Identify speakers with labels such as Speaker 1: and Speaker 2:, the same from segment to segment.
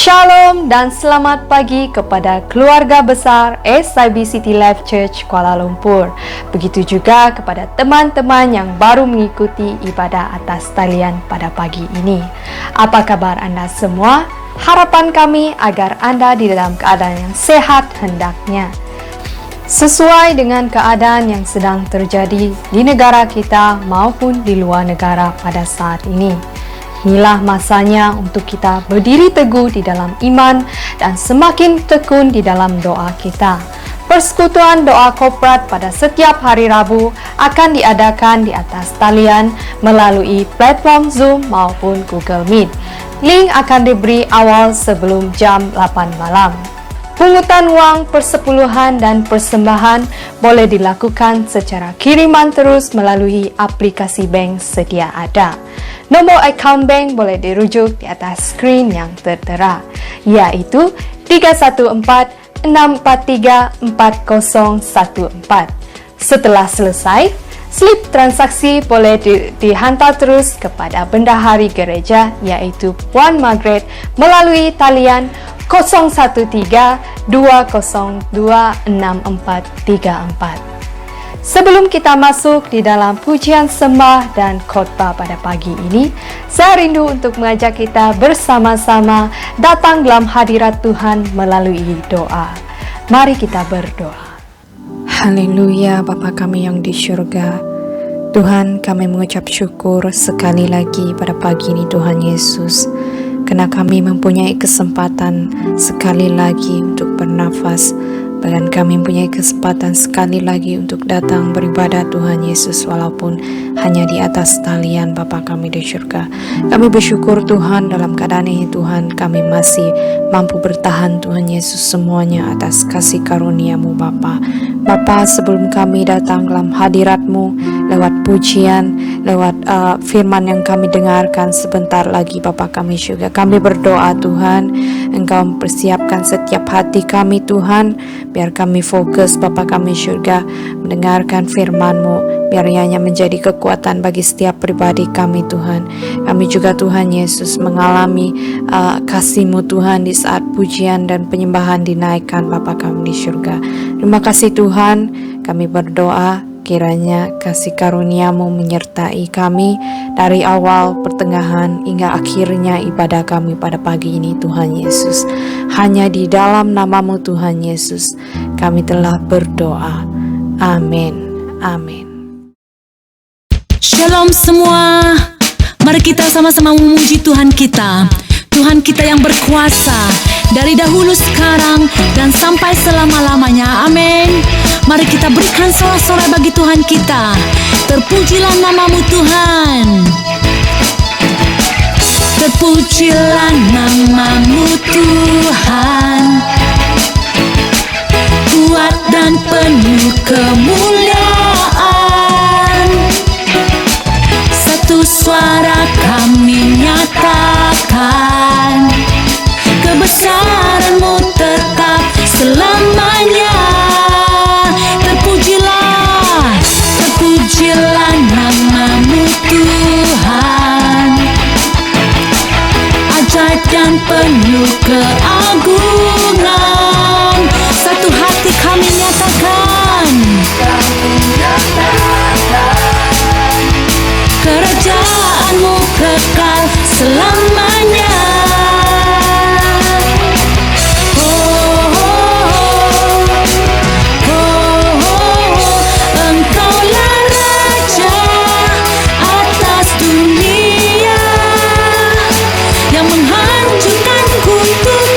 Speaker 1: Shalom dan selamat pagi kepada keluarga besar SIB City Life Church Kuala Lumpur. Begitu juga kepada teman-teman yang baru mengikuti ibadah atas talian pada pagi ini. Apa kabar anda semua? Harapan kami agar anda di dalam keadaan yang sehat hendaknya. Sesuai dengan keadaan yang sedang terjadi di negara kita maupun di luar negara pada saat ini. Inilah masanya untuk kita berdiri teguh di dalam iman dan semakin tekun di dalam doa kita. Persekutuan doa korporat pada setiap hari Rabu akan diadakan di atas talian melalui platform Zoom maupun Google Meet. Link akan diberi awal sebelum jam 8 malam. Pungutan wang persepuluhan dan persembahan boleh dilakukan secara kiriman terus melalui aplikasi bank sedia ada. Nombor akaun bank boleh dirujuk di atas skrin yang tertera, iaitu 314-643-4014. Setelah selesai, slip transaksi boleh dihantar terus kepada bendahari gereja, iaitu Puan Margaret melalui talian 013-202-6434. Sebelum kita masuk di dalam pujian sembah dan khotbah pada pagi ini, saya rindu untuk mengajak kita bersama-sama datang dalam hadirat Tuhan melalui doa. Mari kita berdoa. Haleluya, Bapa kami yang di syurga. Tuhan, kami mengucap syukur sekali lagi pada pagi ini Tuhan Yesus, karena kami mempunyai kesempatan sekali lagi untuk bernafas. Bahkan kami mempunyai kesempatan sekali lagi untuk datang beribadah Tuhan Yesus, walaupun hanya di atas talian Bapa kami di syurga. Kami bersyukur Tuhan, dalam keadaan ini Tuhan kami masih mampu bertahan Tuhan Yesus, semuanya atas kasih karunia-Mu Bapa. Bapa, sebelum kami datang dalam hadirat-Mu lewat pujian, lewat firman yang kami dengarkan sebentar lagi Bapa kami juga, kami berdoa Tuhan, Engkau mempersiapkan setiap hati kami Tuhan, biar kami fokus Bapa kami syurga mendengarkan firman-Mu, biar ianya menjadi kekuatan bagi setiap pribadi kami Tuhan. Kami juga Tuhan Yesus mengalami kasih-Mu Tuhan di saat pujian dan penyembahan dinaikkan Bapa kami di syurga. Terima kasih Tuhan, kami berdoa kiranya kasih karunia-Mu menyertai kami dari awal, pertengahan, hingga akhirnya ibadah kami pada pagi ini Tuhan Yesus. Hanya di dalam nama-Mu Tuhan Yesus kami telah berdoa. Amin. Amin.
Speaker 2: Shalom semua. Mari kita sama-sama memuji Tuhan kita. Tuhan kita yang berkuasa dari dahulu, sekarang, dan sampai selama-lamanya. Amin. Mari kita berikan sorak-sorai bagi Tuhan kita. Terpujilah nama-Mu Tuhan. Terpujilah nama-Mu Tuhan. Kuat dan penuh kemuliaan. Satu suara kami nyatakan, kebesaran-Mu tetap selamanya. Terpujilah, terpujilah nama-Mu Tuhan. Ajaib dan penuh keagungan. Satu hati kami nyatakan, kerajaan-Mu kekal selamanya. Engkaulah Raja atas dunia, yang menghancurkan kutub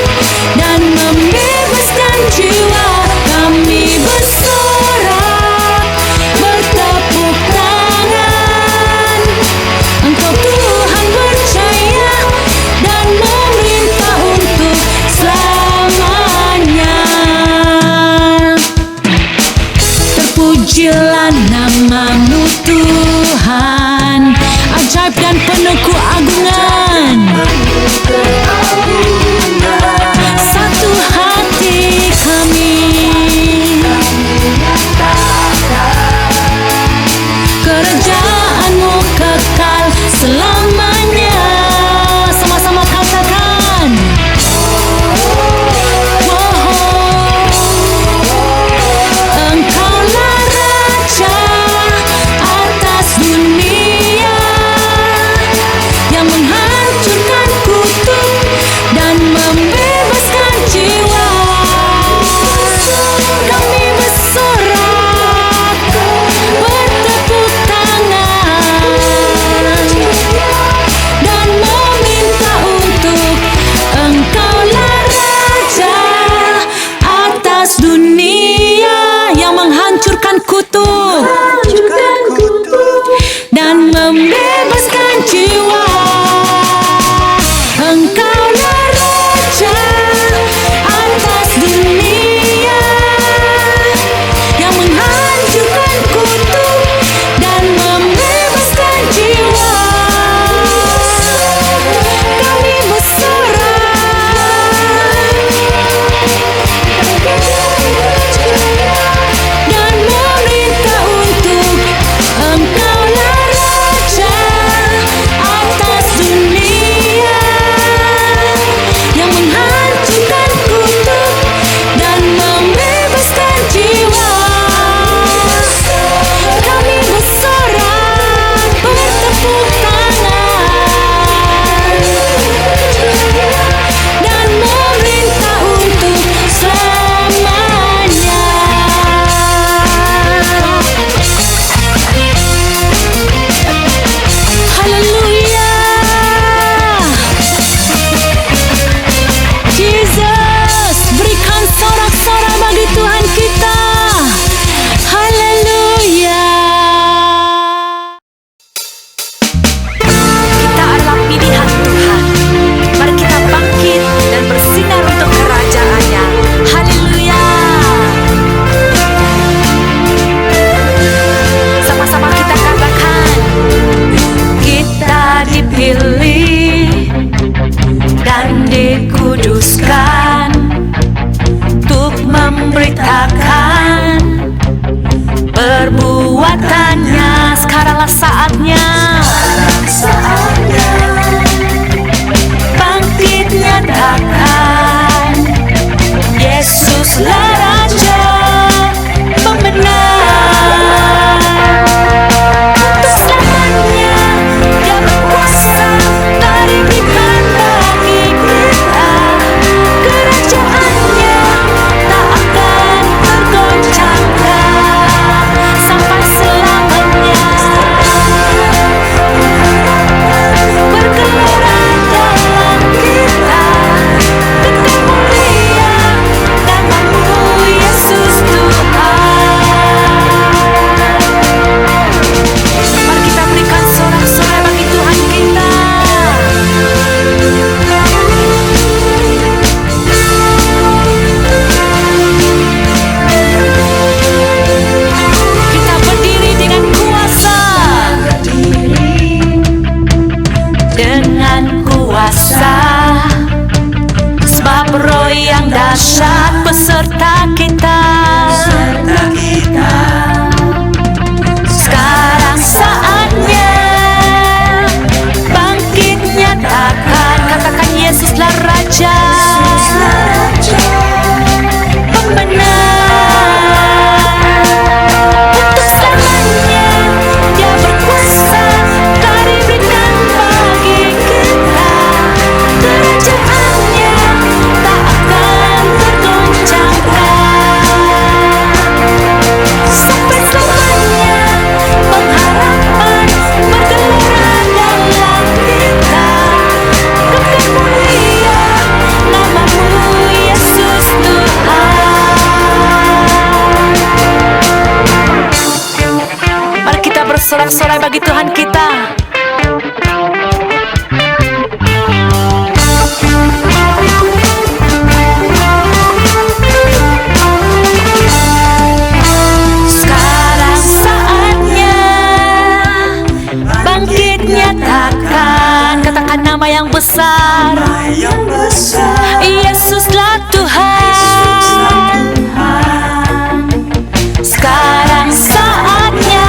Speaker 2: dan membebaskan jiwa. Kami bersorak, bertepuk tangan. Engkau Tuhan berjaya. serta kita. Sekarang saatnya bangkit nyatakan, katakan Yesuslah Raja, sorak-sorai bagi Tuhan kita. Sekarang saatnya bangkit nyatakan, katakan nama yang besar, Yesuslah Tuhan. Sekarang saatnya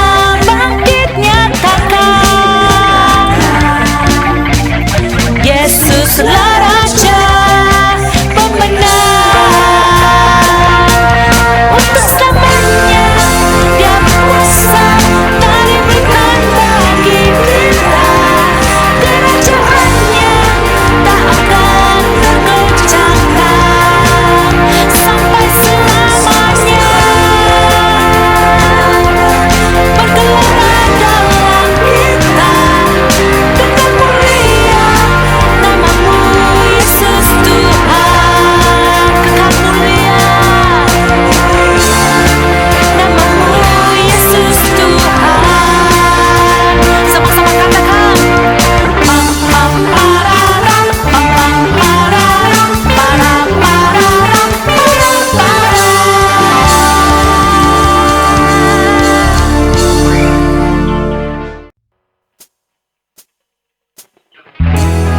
Speaker 2: Yesuslah Raja pemenang. Untuk selamanya Dia berkuasa, tak diberikan bagi kita. Kerajaannya tak akan tergoncangkan sampai selamanya. Bergelora dalam kita, kekal mulia namamu Yesus Tuhan. Kekal mulia namamu Yesus Tuhan. Sama-sama katakan. Pam pam pararam, pam pam pararam, param pararam, param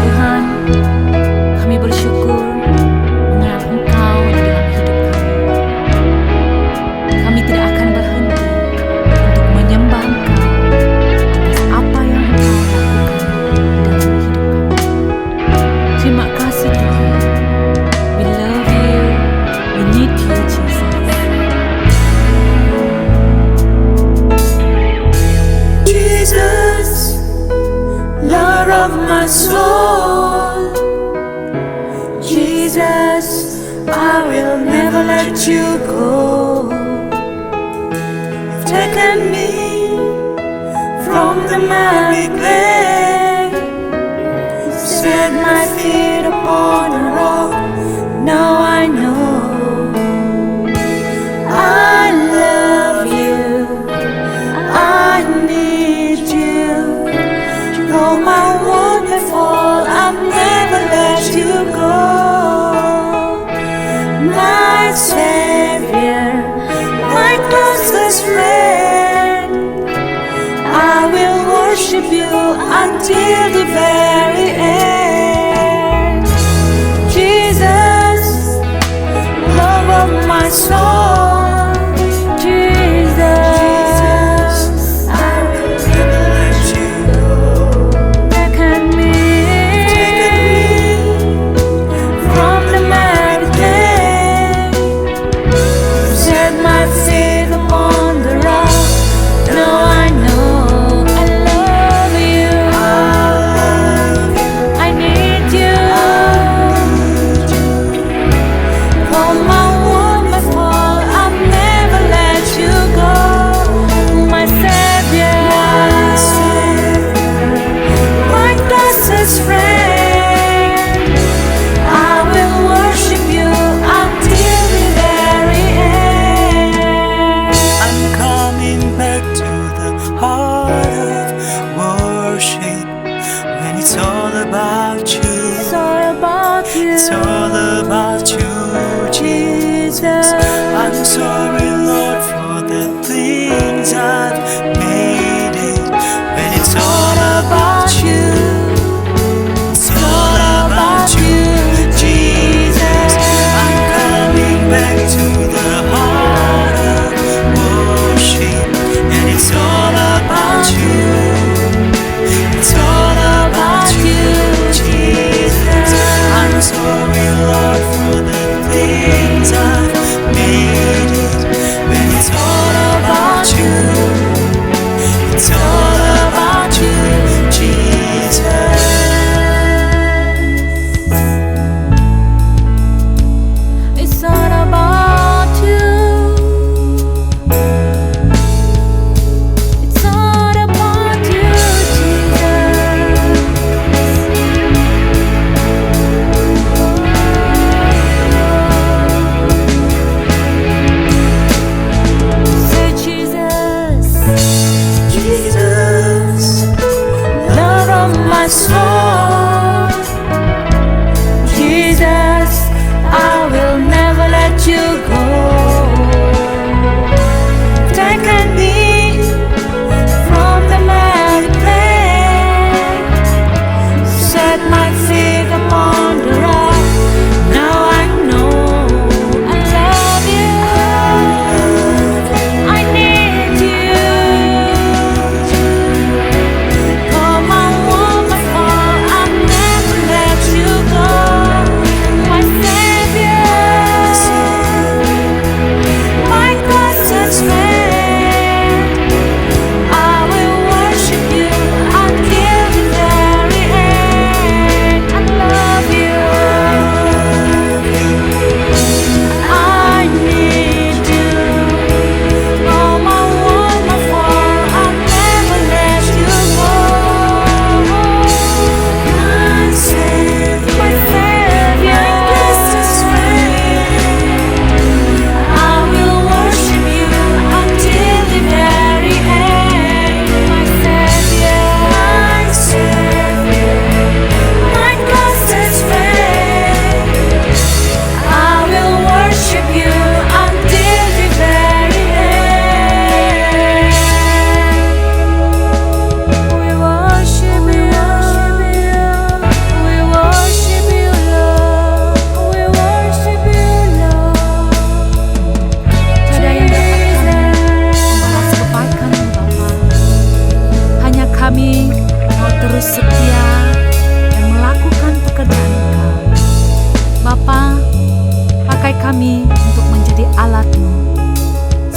Speaker 2: Tuhan, kami bersyukur mengenal Engkau di dalam hidup kami. Kami tidak akan berhenti untuk menyembah Engkau atas apa yang Engkau lakukan dalam hidup kami. Terima kasih Tuhan. We love you. We need you, Jesus.
Speaker 3: Jesus, Lord of my soul. Jesus, I will never let you go. You've taken me from the miry clay, set my feet upon a rock. Now I know I love you, I need you. Though my world may fall, I'll never let you go. My Savior, my closest friend, I will worship you until the very end. Jesus, love of my soul. Jesus, I will never let you go. Taken me from the miry clay, set my feet upon the rock. Now I know I love you. I need you. Though my world may fall, I'll never let you go. My Savior, my closest friend, I will worship you until the very end.
Speaker 4: I'm coming back to the heart of worship, when it's all about you.
Speaker 3: It's all about you,
Speaker 4: It's all about you, Jesus. I'm sorry, Lord, for the things I've made it. When it's all about you, it's all about you, Jesus. I'm coming back to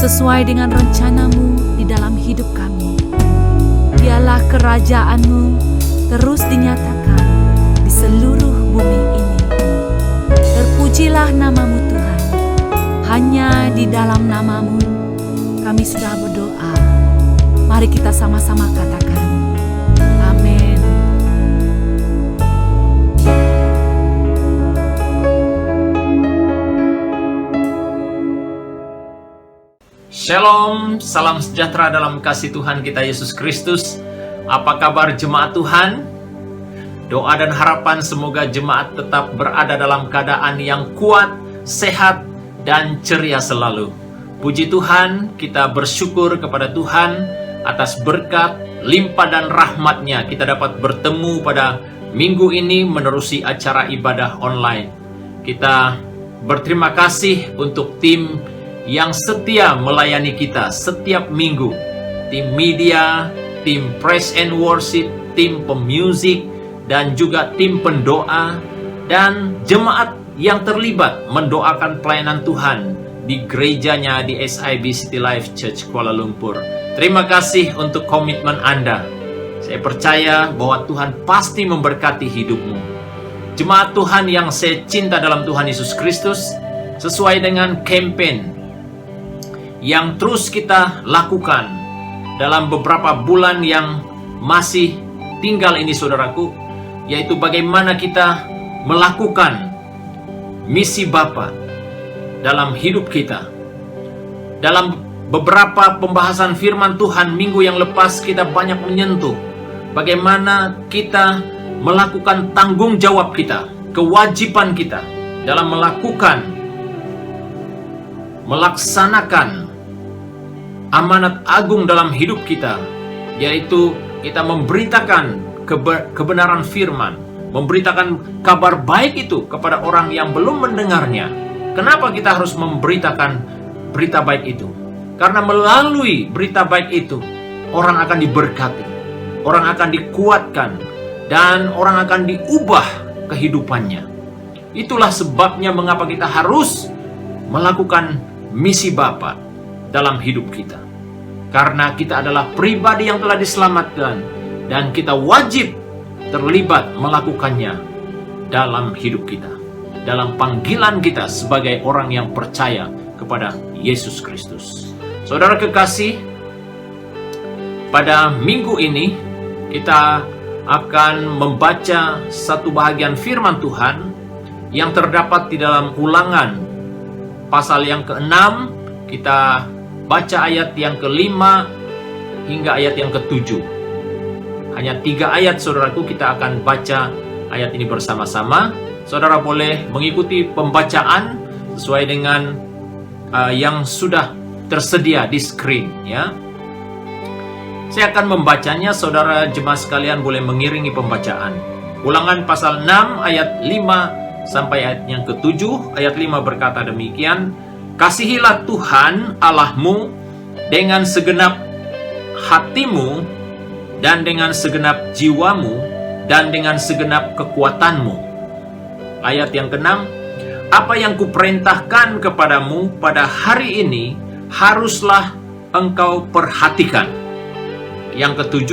Speaker 2: sesuai dengan rencana-Mu di dalam hidup kami. Biarlah kerajaan-Mu terus dinyatakan di seluruh bumi ini. Terpujilah nama-Mu Tuhan. Hanya di dalam nama-Mu kami sudah berdoa. Mari kita sama-sama katakan, amin.
Speaker 5: Shalom, salam sejahtera dalam kasih Tuhan kita Yesus Kristus. Apa kabar jemaat Tuhan? Doa dan harapan semoga jemaat tetap berada dalam keadaan yang kuat, sehat, dan ceria selalu. Puji Tuhan, kita bersyukur kepada Tuhan atas berkat, limpah dan rahmat-Nya. Kita dapat bertemu pada minggu ini menerusi acara ibadah online. Kita berterima kasih untuk tim yang setia melayani kita setiap minggu. Tim media, tim praise and worship, tim pemusik, dan juga tim pendoa, dan jemaat yang terlibat mendoakan pelayanan Tuhan di gerejanya di SIB City Life Church Kuala Lumpur. Terima kasih untuk komitmen Anda. Saya percaya bahwa Tuhan pasti memberkati hidupmu. Jemaat Tuhan yang saya cinta dalam Tuhan Yesus Kristus, sesuai dengan campaign yang terus kita lakukan dalam beberapa bulan yang masih tinggal ini, saudaraku, yaitu bagaimana kita melakukan misi Bapa dalam hidup kita. Dalam beberapa pembahasan firman Tuhan minggu yang lepas, kita banyak menyentuh bagaimana kita melakukan tanggung jawab kita, kewajiban kita dalam melaksanakan amanat agung dalam hidup kita, yaitu kita memberitakan kebenaran firman, memberitakan kabar baik itu kepada orang yang belum mendengarnya. Kenapa kita harus memberitakan berita baik itu? Karena melalui berita baik itu, orang akan diberkati, orang akan dikuatkan, dan orang akan diubah kehidupannya. Itulah sebabnya mengapa kita harus melakukan misi Bapa dalam hidup kita. Karena kita adalah pribadi yang telah diselamatkan, dan kita wajib terlibat melakukannya dalam hidup kita, dalam panggilan kita sebagai orang yang percaya kepada Yesus Kristus. Saudara kekasih, pada minggu ini kita akan membaca satu bahagian firman Tuhan yang terdapat di dalam Ulangan pasal yang ke-6. Kita baca ayat yang ke-5 hingga ayat yang ke-7. Hanya 3 ayat, saudaraku, kita akan baca ayat ini bersama-sama. Saudara boleh mengikuti pembacaan sesuai dengan yang sudah tersedia di screen, ya. Saya akan membacanya, saudara jemaat sekalian boleh mengiringi pembacaan. Ulangan pasal 6 ayat 5 sampai ayat yang ke-7. Ayat 5 berkata demikian, "Kasihilah Tuhan Allahmu dengan segenap hatimu, dan dengan segenap jiwamu, dan dengan segenap kekuatanmu." Ayat yang ke-6, "Apa yang kuperintahkan kepadamu pada hari ini, haruslah engkau perhatikan." Yang ke-7,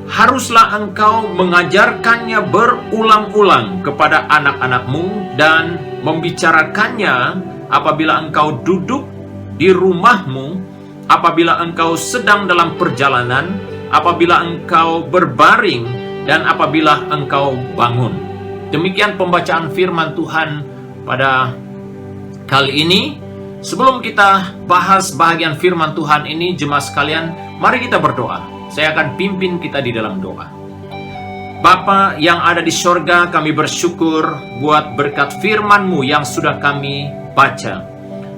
Speaker 5: "Haruslah engkau mengajarkannya berulang-ulang kepada anak-anakmu, dan membicarakannya apabila engkau duduk di rumahmu, apabila engkau sedang dalam perjalanan, apabila engkau berbaring, dan apabila engkau bangun." Demikian pembacaan firman Tuhan pada kali ini. Sebelum kita bahas bahagian firman Tuhan ini, jemaat sekalian, mari kita berdoa. Saya akan pimpin kita di dalam doa. Bapa yang ada di sorga, kami bersyukur buat berkat firman-Mu yang sudah kami baca.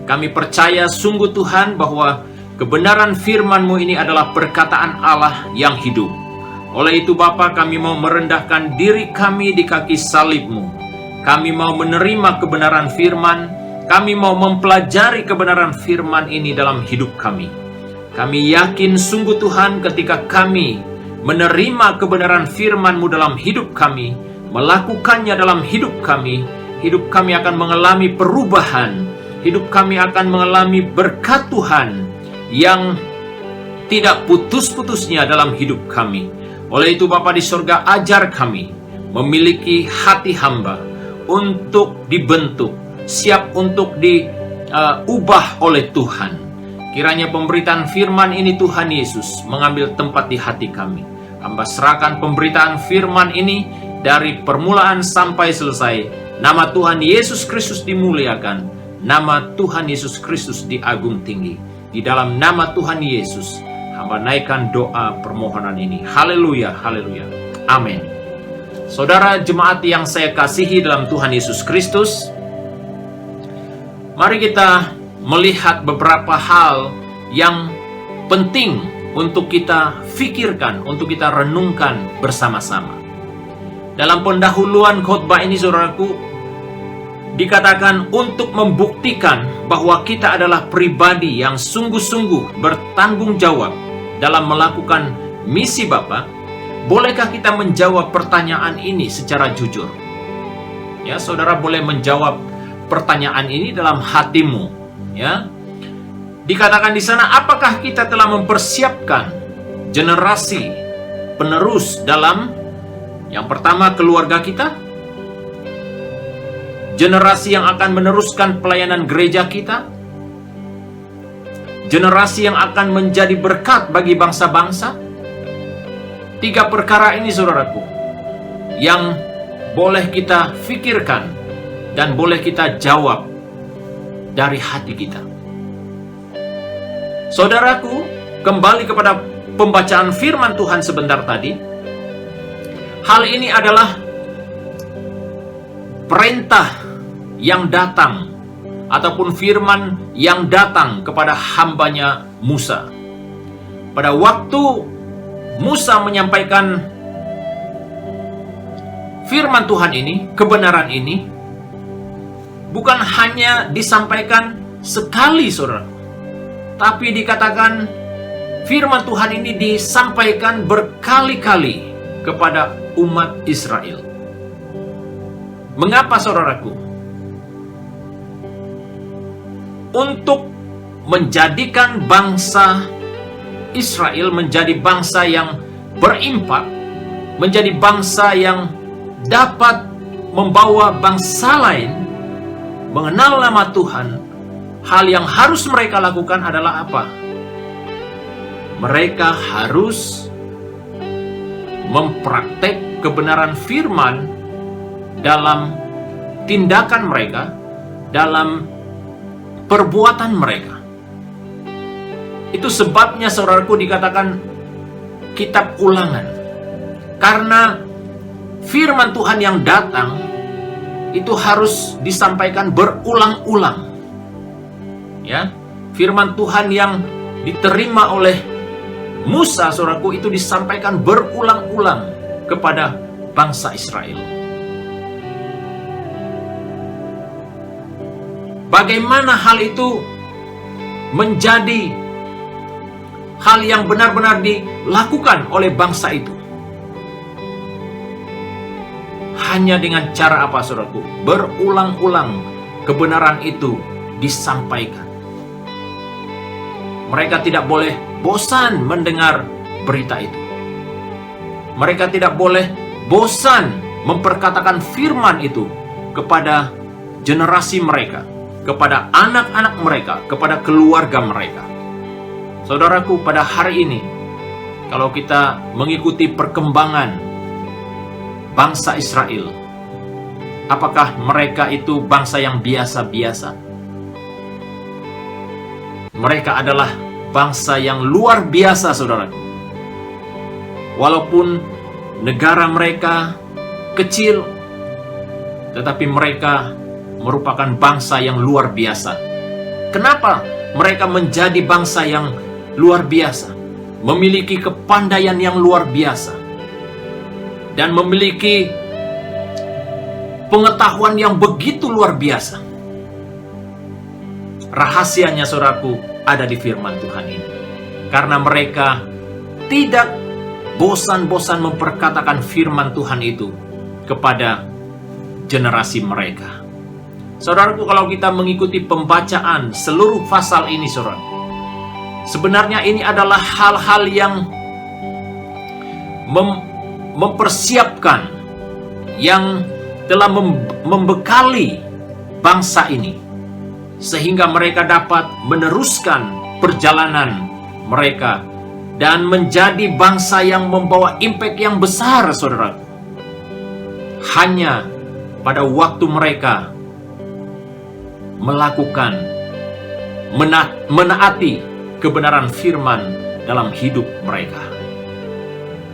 Speaker 5: Kami percaya sungguh Tuhan bahwa kebenaran firman-Mu ini adalah perkataan Allah yang hidup. Oleh itu Bapa, kami mau merendahkan diri kami di kaki salib-Mu. Kami mau menerima kebenaran firman. Kami mau mempelajari kebenaran firman ini dalam hidup kami. Kami yakin sungguh Tuhan, ketika kami menerima kebenaran firman-Mu dalam hidup kami, melakukannya dalam hidup kami akan mengalami perubahan, hidup kami akan mengalami berkat Tuhan yang tidak putus-putusnya dalam hidup kami. Oleh itu Bapa di surga, ajar kami memiliki hati hamba untuk dibentuk, siap untuk diubah oleh Tuhan. Kiranya pemberitaan firman ini Tuhan Yesus mengambil tempat di hati kami. Hamba serahkan pemberitaan firman ini dari permulaan sampai selesai. Nama Tuhan Yesus Kristus dimuliakan. Nama Tuhan Yesus Kristus diagung tinggi. Di dalam nama Tuhan Yesus, hamba naikkan doa permohonan ini. Haleluya, haleluya. Amin. Saudara jemaat yang saya kasihi dalam Tuhan Yesus Kristus, mari kita melihat beberapa hal yang penting untuk kita fikirkan, untuk kita renungkan bersama-sama. Dalam pendahuluan khotbah ini, saudaraku, dikatakan untuk membuktikan bahwa kita adalah pribadi yang sungguh-sungguh bertanggung jawab dalam melakukan misi Bapa. Bolehkah kita menjawab pertanyaan ini secara jujur? Ya, saudara boleh menjawab pertanyaan ini dalam hatimu. Ya, dikatakan di sana, apakah kita telah mempersiapkan generasi penerus dalam yang pertama keluarga kita, generasi yang akan meneruskan pelayanan gereja kita, generasi yang akan menjadi berkat bagi bangsa-bangsa. 3 perkara ini, saudaraku, yang boleh kita fikirkan dan boleh kita jawab dari hati kita. Saudaraku, kembali kepada pembacaan firman Tuhan sebentar tadi. Hal ini adalah perintah yang datang ataupun firman yang datang kepada hambanya Musa. Pada waktu Musa menyampaikan firman Tuhan ini, kebenaran ini, bukan hanya disampaikan sekali, saudara, tapi dikatakan firman Tuhan ini disampaikan berkali-kali kepada umat Israel. Mengapa, saudaraku? Untuk menjadikan bangsa Israel menjadi bangsa yang berimpak, menjadi bangsa yang dapat membawa bangsa lain mengenal nama Tuhan. Hal yang harus mereka lakukan adalah apa? Mereka harus mempraktek kebenaran firman dalam tindakan mereka, dalam perbuatan mereka. Itu sebabnya, saudaraku, dikatakan kitab Ulangan. Karena firman Tuhan yang datang itu harus disampaikan berulang-ulang. Ya, firman Tuhan yang diterima oleh Musa, saudaraku, itu disampaikan berulang-ulang kepada bangsa Israel. Bagaimana hal itu menjadi hal yang benar-benar dilakukan oleh bangsa itu? Hanya dengan cara apa, saudaraku? Berulang-ulang kebenaran itu disampaikan. Mereka tidak boleh bosan mendengar berita itu. Mereka tidak boleh bosan memperkatakan firman itu kepada generasi mereka, kepada anak-anak mereka, kepada keluarga mereka. Saudaraku, pada hari ini, kalau kita mengikuti perkembangan bangsa Israel, apakah mereka itu bangsa yang biasa-biasa? Mereka adalah bangsa yang luar biasa, saudaraku. Walaupun negara mereka kecil, tetapi mereka merupakan bangsa yang luar biasa. Kenapa mereka menjadi bangsa yang luar biasa? Memiliki kepandaian yang luar biasa dan memiliki pengetahuan yang begitu luar biasa. Rahasianya, saudaraku, ada di firman Tuhan ini. Karena mereka tidak bosan-bosan memperkatakan firman Tuhan itu kepada generasi mereka. Saudaraku, kalau kita mengikuti pembacaan seluruh pasal ini, saudara, sebenarnya ini adalah hal-hal yang mempersiapkan, yang telah membekali bangsa ini, sehingga mereka dapat meneruskan perjalanan mereka dan menjadi bangsa yang membawa impact yang besar, saudara. Hanya pada waktu mereka melakukan, menaati kebenaran firman dalam hidup mereka.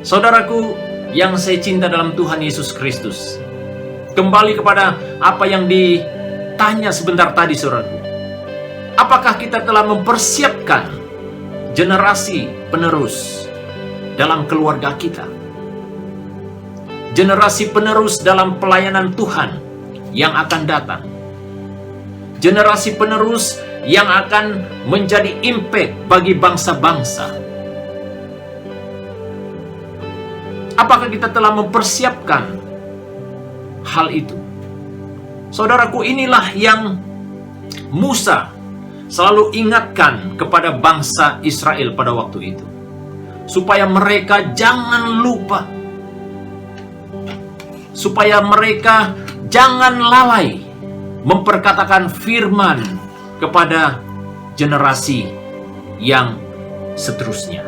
Speaker 5: Saudaraku yang saya cinta dalam Tuhan Yesus Kristus, kembali kepada apa yang ditanya sebentar tadi, saudaraku. Apakah kita telah mempersiapkan generasi penerus dalam keluarga kita? Generasi penerus dalam pelayanan Tuhan yang akan datang. Generasi penerus yang akan menjadi impact bagi bangsa-bangsa. Apakah kita telah mempersiapkan hal itu? Saudaraku, inilah yang Musa selalu ingatkan kepada bangsa Israel pada waktu itu, supaya mereka jangan lupa, supaya mereka jangan lalai memperkatakan firman kepada generasi yang seterusnya.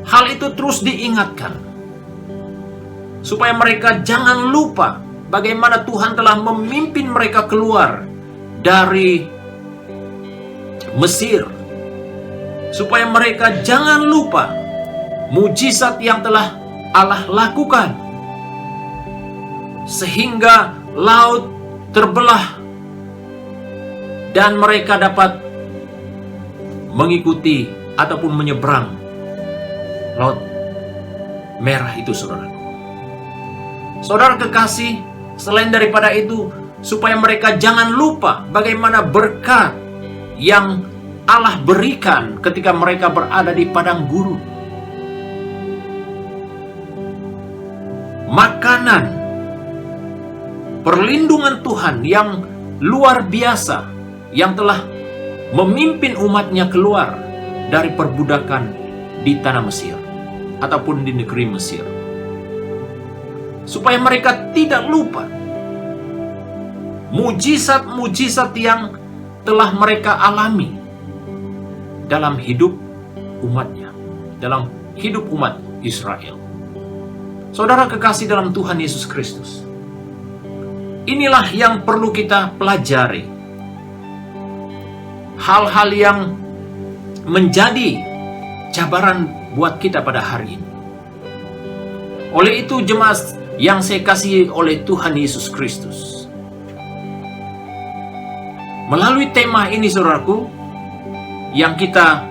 Speaker 5: Hal itu terus diingatkan, supaya mereka jangan lupa bagaimana Tuhan telah memimpin mereka keluar dari Mesir, supaya mereka jangan lupa mujizat yang telah Allah lakukan, sehingga laut terbelah dan mereka dapat mengikuti ataupun menyeberang Laut Merah itu, saudara. Saudara kekasih, selain daripada itu, supaya mereka jangan lupa bagaimana berkat yang Allah berikan ketika mereka berada di padang gurun. Makanan, perlindungan Tuhan yang luar biasa yang telah memimpin umatnya keluar dari perbudakan di tanah Mesir ataupun di negeri Mesir. Supaya mereka tidak lupa mujizat-mujizat yang telah mereka alami dalam hidup umatnya, dalam hidup umat Israel. Saudara kekasih dalam Tuhan Yesus Kristus, inilah yang perlu kita pelajari. Hal-hal yang menjadi cabaran buat kita pada hari ini. Oleh itu, jemaat yang saya kasihi oleh Tuhan Yesus Kristus, melalui tema ini, saudaraku, yang kita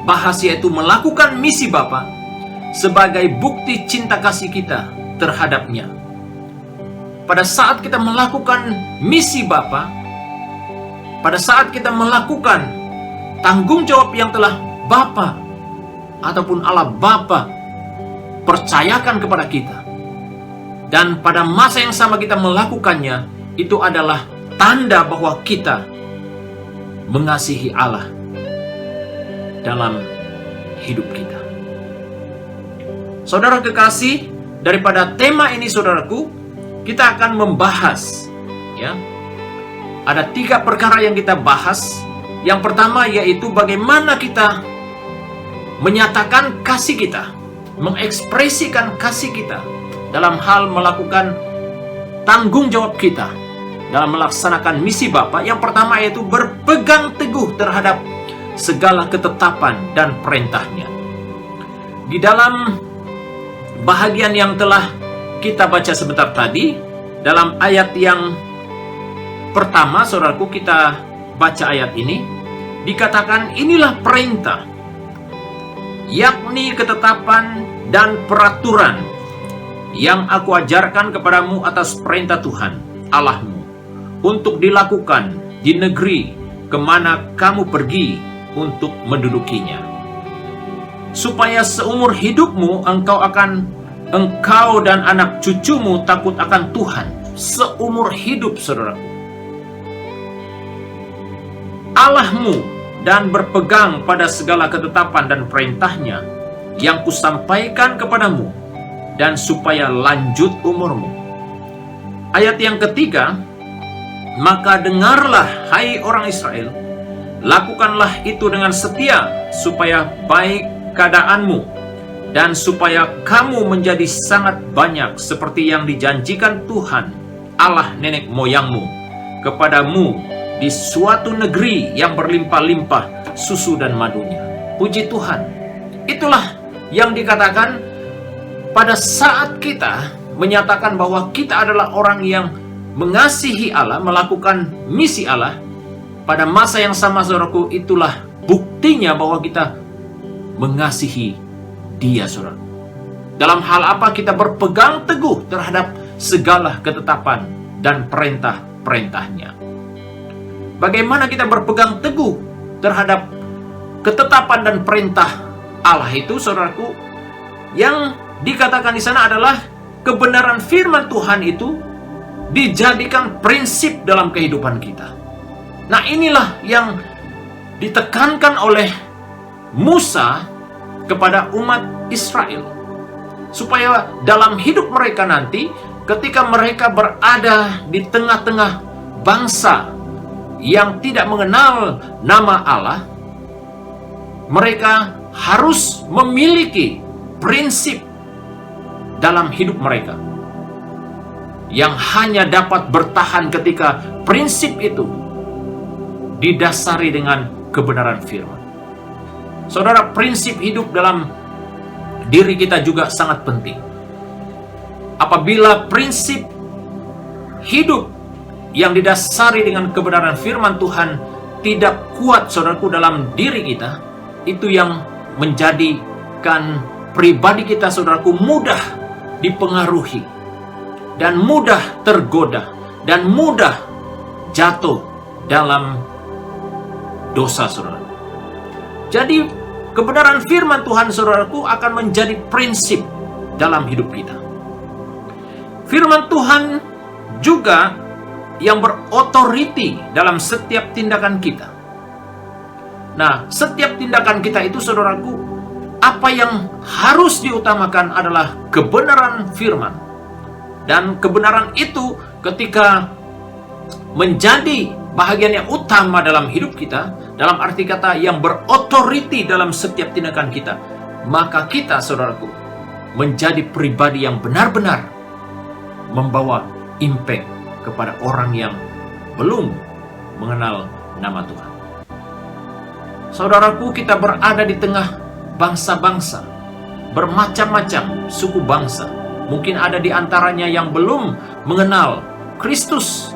Speaker 5: bahas, yaitu melakukan misi Bapa sebagai bukti cinta kasih kita terhadapnya. Pada saat kita melakukan misi Bapa, pada saat kita melakukan tanggung jawab yang telah Bapa ataupun Allah Bapa percayakan kepada kita, dan pada masa yang sama kita melakukannya, itu adalah tanda bahwa kita mengasihi Allah dalam hidup kita. Saudara kekasih, daripada tema ini, saudaraku, kita akan membahas, ya, ada 3 perkara yang kita bahas. Yang pertama yaitu bagaimana kita menyatakan kasih kita, mengekspresikan kasih kita dalam hal melakukan tanggung jawab kita dalam melaksanakan misi Bapa. Yang pertama yaitu berpegang teguh terhadap segala ketetapan dan perintahnya. Di dalam bahagian yang telah kita baca sebentar tadi, dalam ayat yang pertama, saudaraku, kita baca ayat ini, dikatakan inilah perintah, yakni ketetapan dan peraturan yang aku ajarkan kepadamu atas perintah Tuhan Allahmu, untuk dilakukan di negeri kemana kamu pergi untuk mendudukinya, supaya seumur hidupmu engkau dan anak cucumu takut akan Tuhan seumur hidup, saudaraku. Allahmu dan berpegang pada segala ketetapan dan perintahnya yang kusampaikan kepadamu, dan supaya lanjut umurmu. Ayat yang ketiga, maka dengarlah, hai orang Israel, lakukanlah itu dengan setia, supaya baik keadaanmu, dan supaya kamu menjadi sangat banyak, seperti yang dijanjikan Tuhan, Allah nenek moyangmu, kepadamu di suatu negeri yang berlimpah-limpah susu dan madunya. Puji Tuhan. Itulah yang dikatakan pada saat kita menyatakan bahwa kita adalah orang yang mengasihi Allah, melakukan misi Allah. Pada masa yang sama, saudaraku, itulah buktinya bahwa kita mengasihi Dia, saudara. Dalam hal apa kita berpegang teguh terhadap segala ketetapan dan perintah-perintahnya. Bagaimana kita berpegang teguh terhadap ketetapan dan perintah Allah itu, saudaraku? Yang dikatakan di sana adalah kebenaran firman Tuhan itu dijadikan prinsip dalam kehidupan kita. Nah, inilah yang ditekankan oleh Musa kepada umat Israel, supaya dalam hidup mereka nanti, ketika mereka berada di tengah-tengah bangsa yang tidak mengenal nama Allah, mereka harus memiliki prinsip dalam hidup mereka yang hanya dapat bertahan ketika prinsip itu didasari dengan kebenaran firman. Saudara, prinsip hidup dalam diri kita juga sangat penting. Apabila prinsip hidup yang didasari dengan kebenaran firman Tuhan tidak kuat, saudaraku, dalam diri kita, itu yang menjadikan pribadi kita, saudaraku, mudah dipengaruhi dan mudah tergoda dan mudah jatuh dalam dosa, saudara. Jadi kebenaran firman Tuhan, saudaraku, akan menjadi prinsip dalam hidup kita. Firman Tuhan juga yang berotoriti dalam setiap tindakan kita. Nah, setiap tindakan kita itu, saudaraku, apa yang harus diutamakan adalah kebenaran firman. Dan kebenaran itu ketika menjadi bahagian yang utama dalam hidup kita, dalam arti kata yang berotoriti dalam setiap tindakan kita, maka kita, saudaraku, menjadi pribadi yang benar-benar membawa impact kepada orang yang belum mengenal nama Tuhan. Saudaraku, kita berada di tengah bangsa-bangsa, bermacam-macam suku bangsa. Mungkin ada di antaranya yang belum mengenal Kristus.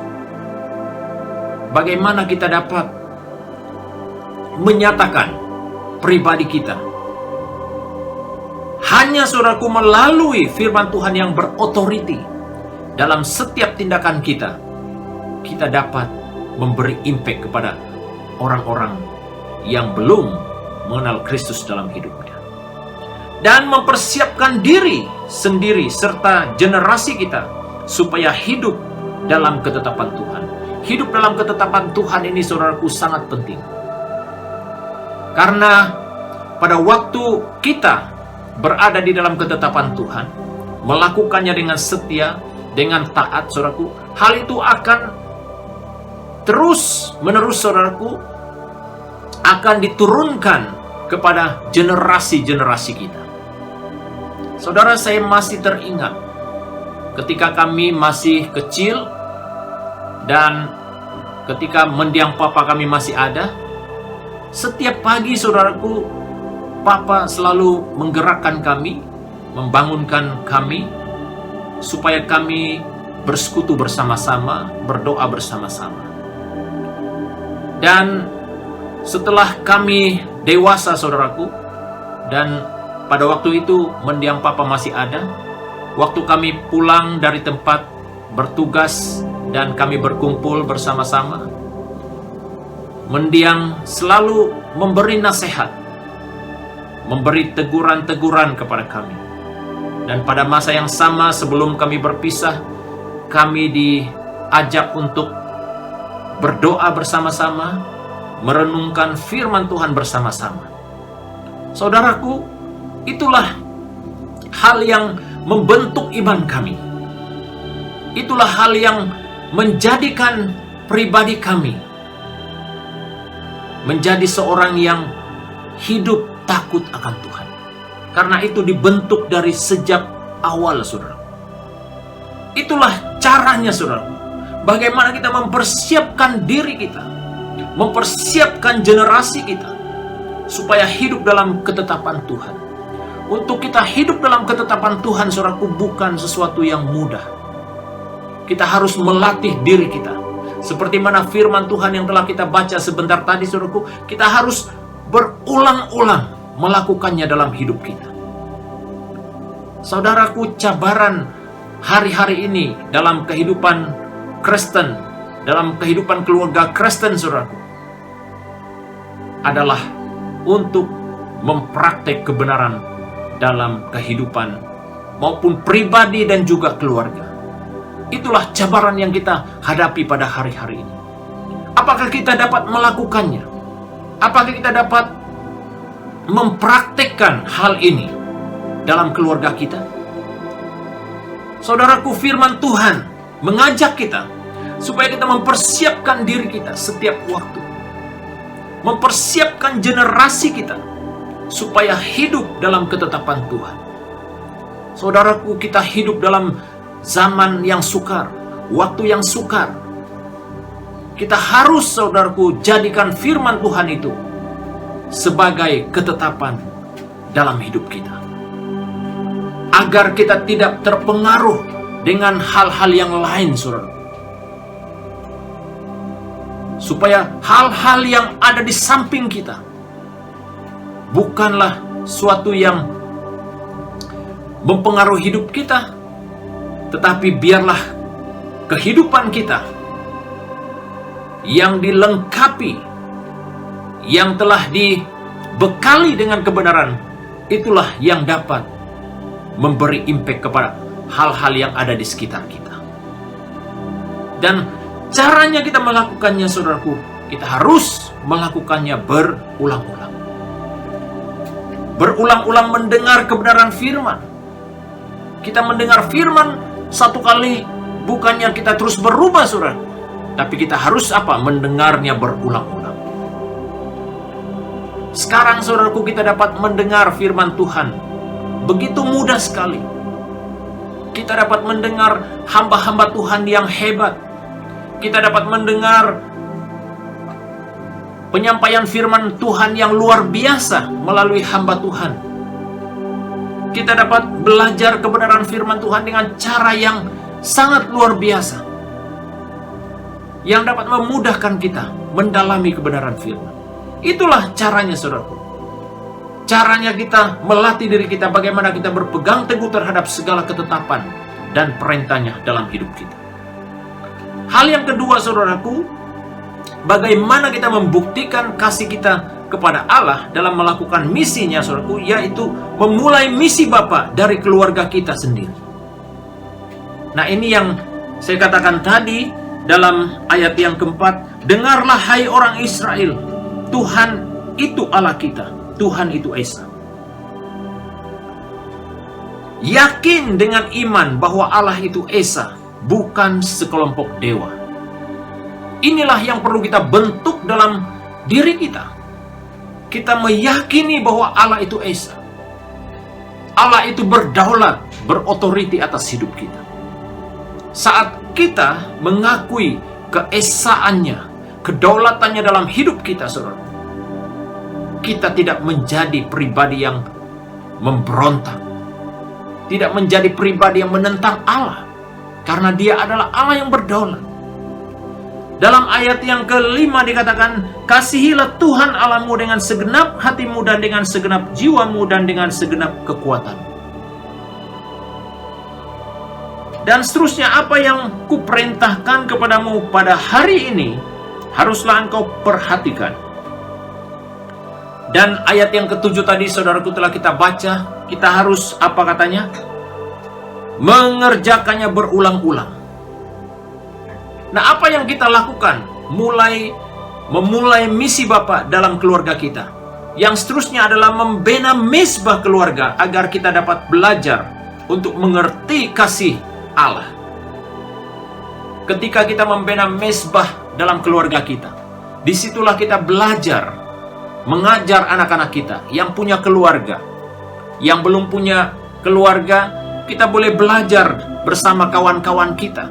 Speaker 5: Bagaimana kita dapat menyatakan pribadi kita? Hanya, saudaraku, melalui firman Tuhan yang berotoriti dalam setiap tindakan kita, kita dapat memberi impact kepada orang-orang yang belum mengenal Kristus dalam hidupnya. Dan mempersiapkan diri sendiri serta generasi kita supaya hidup dalam ketetapan Tuhan. Hidup dalam ketetapan Tuhan ini, saudaraku, sangat penting. Karena pada waktu kita berada di dalam ketetapan Tuhan, melakukannya dengan setia, dengan taat, saudaraku, hal itu akan terus menerus, saudaraku, akan diturunkan kepada generasi-generasi kita. Saudara, saya masih teringat ketika kami masih kecil dan ketika mendiang papa kami masih ada. Setiap pagi, saudaraku, papa selalu menggerakkan kami, membangunkan kami, supaya kami bersekutu bersama-sama, berdoa bersama-sama. Dan setelah kami dewasa, saudaraku, dan pada waktu itu mendiang papa masih ada, waktu kami pulang dari tempat bertugas dan kami berkumpul bersama-sama, mendiang selalu memberi nasihat, memberi teguran-teguran kepada kami. Dan pada masa yang sama sebelum kami berpisah, kami diajak untuk berdoa bersama-sama, merenungkan firman Tuhan bersama-sama. Saudaraku, itulah hal yang membentuk iman kami. Itulah hal yang menjadikan pribadi kami menjadi seorang yang hidup takut akan Tuhan. Karena itu dibentuk dari sejak awal, saudara. Itulah caranya, saudara. Bagaimana kita mempersiapkan diri kita, mempersiapkan generasi kita, supaya hidup dalam ketetapan Tuhan. Untuk kita hidup dalam ketetapan Tuhan, saudaraku, bukan sesuatu yang mudah. Kita harus melatih diri kita. Seperti mana firman Tuhan yang telah kita baca sebentar tadi, saudaraku, kita harus berulang-ulang melakukannya dalam hidup kita. Saudaraku, cabaran hari-hari ini dalam kehidupan Kristen, dalam kehidupan keluarga Kristen, saudaraku, adalah untuk mempraktek kebenaran dalam kehidupan maupun pribadi dan juga keluarga. Itulah cabaran yang kita hadapi pada hari-hari ini. Apakah kita dapat melakukannya? Apakah kita dapat mempraktekkan hal ini dalam keluarga kita? Saudaraku, firman Tuhan mengajak kita supaya kita mempersiapkan diri kita setiap waktu. Mempersiapkan generasi kita supaya hidup dalam ketetapan Tuhan. Saudaraku, kita hidup dalam zaman yang sukar, waktu yang sukar. Kita harus, saudaraku, jadikan firman Tuhan itu sebagai ketetapan dalam hidup kita. Agar kita tidak terpengaruh dengan hal-hal yang lain, saudara. Supaya hal-hal yang ada di samping kita bukanlah suatu yang mempengaruhi hidup kita, tetapi biarlah kehidupan kita yang dilengkapi, yang telah dibekali dengan kebenaran, itulah yang dapat memberi impact kepada hal-hal yang ada di sekitar kita. Dan caranya kita melakukannya, saudaraku, kita harus melakukannya berulang-ulang. Berulang-ulang mendengar kebenaran firman. Kita mendengar firman satu kali, bukannya kita terus berubah, saudara. Tapi kita harus apa? Mendengarnya berulang-ulang. Sekarang, saudaraku, kita dapat mendengar firman Tuhan begitu mudah sekali. Kita dapat mendengar hamba-hamba Tuhan yang hebat. Kita dapat mendengar penyampaian firman Tuhan yang luar biasa melalui hamba Tuhan. Kita dapat belajar kebenaran firman Tuhan dengan cara yang sangat luar biasa, yang dapat memudahkan kita mendalami kebenaran firman. Itulah caranya, saudaraku. Caranya kita melatih diri kita bagaimana kita berpegang teguh terhadap segala ketetapan dan perintahnya dalam hidup kita. Hal yang kedua, saudaraku, bagaimana kita membuktikan kasih kita kepada Allah dalam melakukan misinya, saudaraku, yaitu memulai misi Bapa dari keluarga kita sendiri. Nah, ini yang saya katakan tadi dalam ayat yang keempat, dengarlah hai orang Israel, Tuhan itu Allah kita, Tuhan itu Esa. Yakin dengan iman bahwa Allah itu Esa, bukan sekelompok dewa. Inilah yang perlu kita bentuk dalam diri kita. Kita meyakini bahwa Allah itu Esa. Allah itu berdaulat, berotoriti atas hidup kita. Saat kita mengakui keesaannya, kedaulatannya dalam hidup kita, saudara, kita tidak menjadi pribadi yang memberontak, tidak menjadi pribadi yang menentang Allah, karena Dia adalah Allah yang berdaulat. Dalam ayat yang kelima dikatakan, kasihilah Tuhan Allahmu dengan segenap hatimu dan dengan segenap jiwamu dan dengan segenap kekuatan. Dan seterusnya, apa yang kuperintahkan kepadamu pada hari ini, haruslah engkau perhatikan. Dan ayat yang ketujuh tadi, saudaraku, telah kita baca. Kita harus, apa katanya? Mengerjakannya berulang-ulang. Nah, apa yang kita lakukan? Memulai misi Bapa dalam keluarga kita. Yang seterusnya adalah membina mezbah keluarga agar kita dapat belajar untuk mengerti kasih Allah. Ketika kita membina mezbah dalam keluarga kita, disitulah kita belajar mengajar anak-anak kita yang punya keluarga. Yang belum punya keluarga, kita boleh belajar bersama kawan-kawan kita.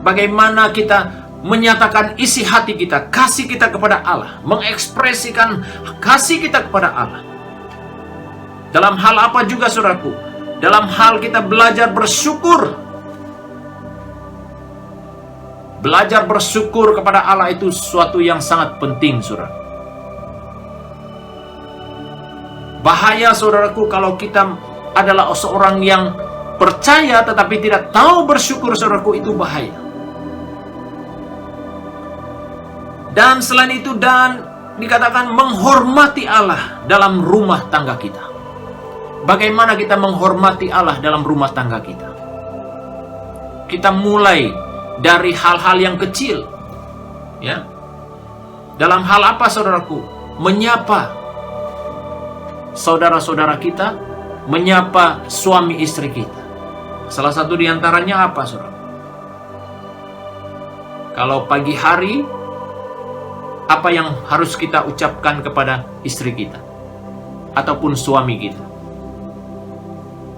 Speaker 5: Bagaimana kita menyatakan isi hati kita, kasih kita kepada Allah, mengekspresikan kasih kita kepada Allah. Dalam hal apa juga, saudaraku? Dalam hal kita belajar bersyukur. Belajar bersyukur kepada Allah itu sesuatu yang sangat penting, saudara. Bahaya, saudaraku, kalau kita adalah seorang yang percaya tetapi tidak tahu bersyukur, saudaraku, itu bahaya. Dan selain itu, dan dikatakan menghormati Allah dalam rumah tangga kita. Bagaimana kita menghormati Allah dalam rumah tangga kita? Kita mulai dari hal-hal yang kecil, ya. Dalam hal apa, saudaraku? Menyapa saudara-saudara kita, menyapa suami istri kita. Salah satu di antaranya apa, saudara? Kalau pagi hari, apa yang harus kita ucapkan kepada istri kita ataupun suami kita?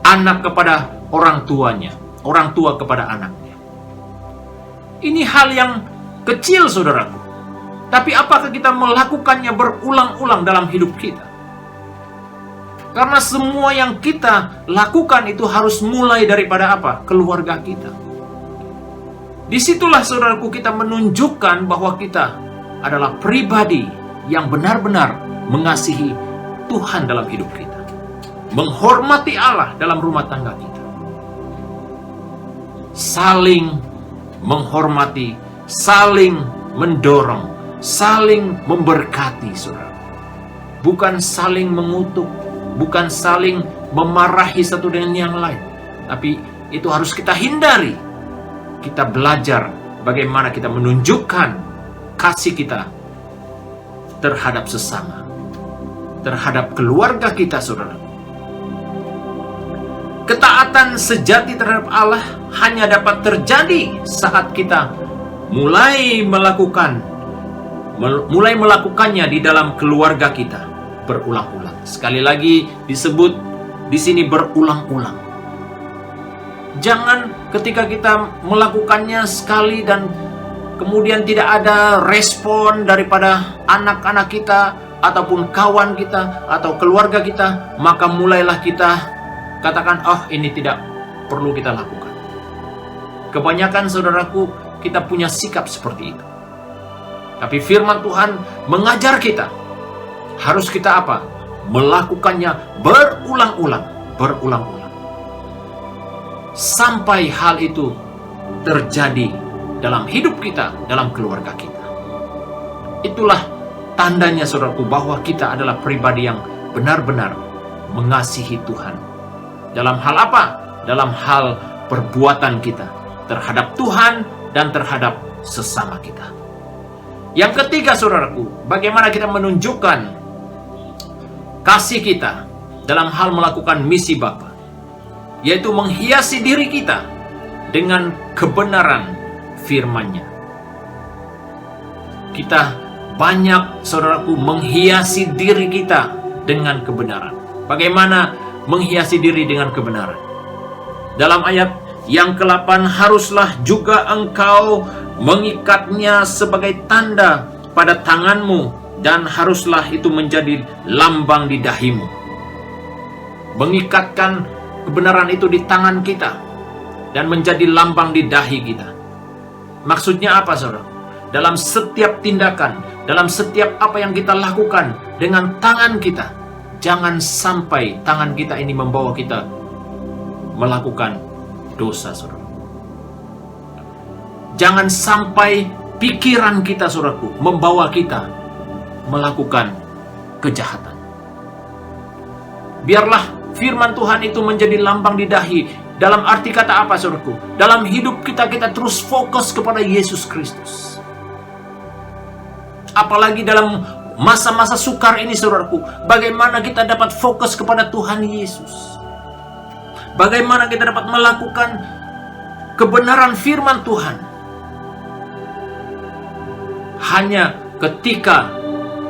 Speaker 5: Anak kepada orang tuanya, orang tua kepada anaknya. Ini hal yang kecil, saudaraku. Tapi apakah kita melakukannya berulang-ulang dalam hidup kita? Karena semua yang kita lakukan itu harus mulai daripada apa? Keluarga kita. Disitulah, saudaraku, kita menunjukkan bahwa kita adalah pribadi yang benar-benar mengasihi Tuhan dalam hidup kita. Menghormati Allah dalam rumah tangga kita. Saling menghormati, saling mendorong, saling memberkati, saudara. Bukan saling mengutuk, bukan saling memarahi satu dengan yang lain. Tapi itu harus kita hindari. Kita belajar bagaimana kita menunjukkan kasih kita terhadap sesama, terhadap keluarga kita, saudara. Ketaatan sejati terhadap Allah hanya dapat terjadi saat kita mulai melakukannya di dalam keluarga kita berulang-ulang. Sekali lagi disebut di sini berulang-ulang. Jangan ketika kita melakukannya sekali dan kemudian tidak ada respon daripada anak-anak kita ataupun kawan kita atau keluarga kita, maka mulailah kita katakan, oh, ini tidak perlu kita lakukan. Kebanyakan, saudaraku, kita punya sikap seperti itu. Tapi firman Tuhan mengajar kita, harus kita apa? Melakukannya berulang-ulang, berulang-ulang. Sampai hal itu terjadi dalam hidup kita, dalam keluarga kita. Itulah tandanya, saudaraku, bahwa kita adalah pribadi yang benar-benar mengasihi Tuhan. Dalam hal apa? Dalam hal perbuatan kita terhadap Tuhan dan terhadap sesama kita. Yang ketiga, saudaraku, bagaimana kita menunjukkan kasih kita dalam hal melakukan misi Bapa, yaitu menghiasi diri kita dengan kebenaran firman-Nya. Kita banyak, saudaraku, menghiasi diri kita dengan kebenaran. Bagaimana menghiasi diri dengan kebenaran? Dalam ayat yang ke-8, haruslah juga engkau mengikatnya sebagai tanda pada tanganmu, dan haruslah itu menjadi lambang di dahimu. Mengikatkan kebenaran itu di tangan kita dan menjadi lambang di dahi kita. Maksudnya apa, saudara? Dalam setiap tindakan, dalam setiap apa yang kita lakukan dengan tangan kita, jangan sampai tangan kita ini membawa kita melakukan dosa, saudara. Jangan sampai pikiran kita, saudaraku, membawa kita melakukan kejahatan. Biarlah firman Tuhan itu menjadi lambang di dahi Dalam arti kata apa, saudaraku? Dalam hidup kita terus fokus kepada Yesus Kristus. Apalagi dalam masa-masa sukar ini, saudaraku, bagaimana kita dapat fokus kepada Tuhan Yesus? Bagaimana kita dapat melakukan kebenaran firman Tuhan? Hanya ketika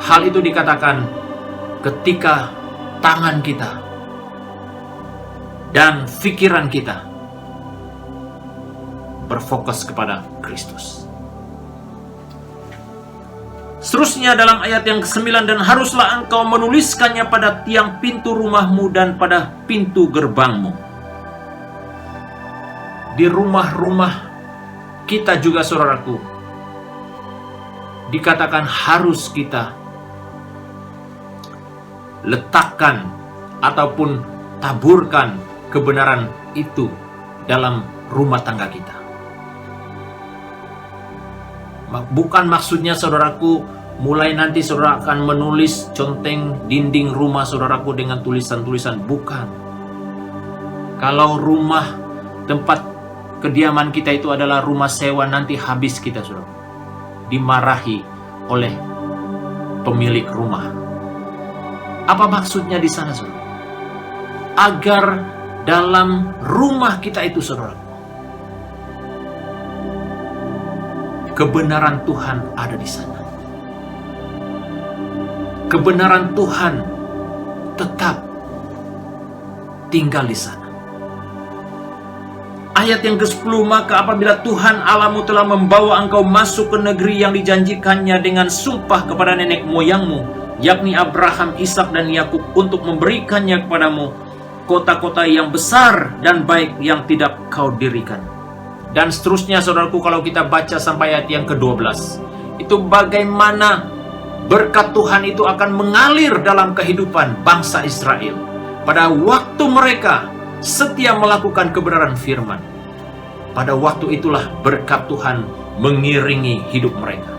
Speaker 5: hal itu dikatakan, ketika tangan kita dan pikiran kita berfokus kepada Kristus. Seterusnya dalam ayat yang ke-9, dan haruslah engkau menuliskannya pada tiang pintu rumahmu dan pada pintu gerbangmu. Di rumah-rumah kita juga, saudaraku, dikatakan harus kita letakkan ataupun taburkan kebenaran itu dalam rumah tangga kita. Bukan maksudnya, saudaraku, mulai nanti saudara akan menulis conteng dinding rumah saudaraku dengan tulisan-tulisan. Bukan. Kalau rumah tempat kediaman kita itu adalah rumah sewa, nanti habis kita, saudara, dimarahi oleh pemilik rumah. Apa maksudnya di sana, saudara? Agar dalam rumah kita itu, saudara, kebenaran Tuhan ada di sana. Kebenaran Tuhan tetap tinggal di sana. Ayat yang ke-10, maka apabila Tuhan Allahmu telah membawa engkau masuk ke negeri yang dijanjikannya dengan sumpah kepada nenek moyangmu, yakni Abraham, Ishak dan Yakub, untuk memberikannya kepadamu kota-kota yang besar dan baik yang tidak kau dirikan. Dan seterusnya, saudaraku, kalau kita baca sampai ayat yang ke-12, itu bagaimana berkat Tuhan itu akan mengalir dalam kehidupan bangsa Israel pada waktu mereka setia melakukan kebenaran firman. Pada waktu itulah berkat Tuhan mengiringi hidup mereka.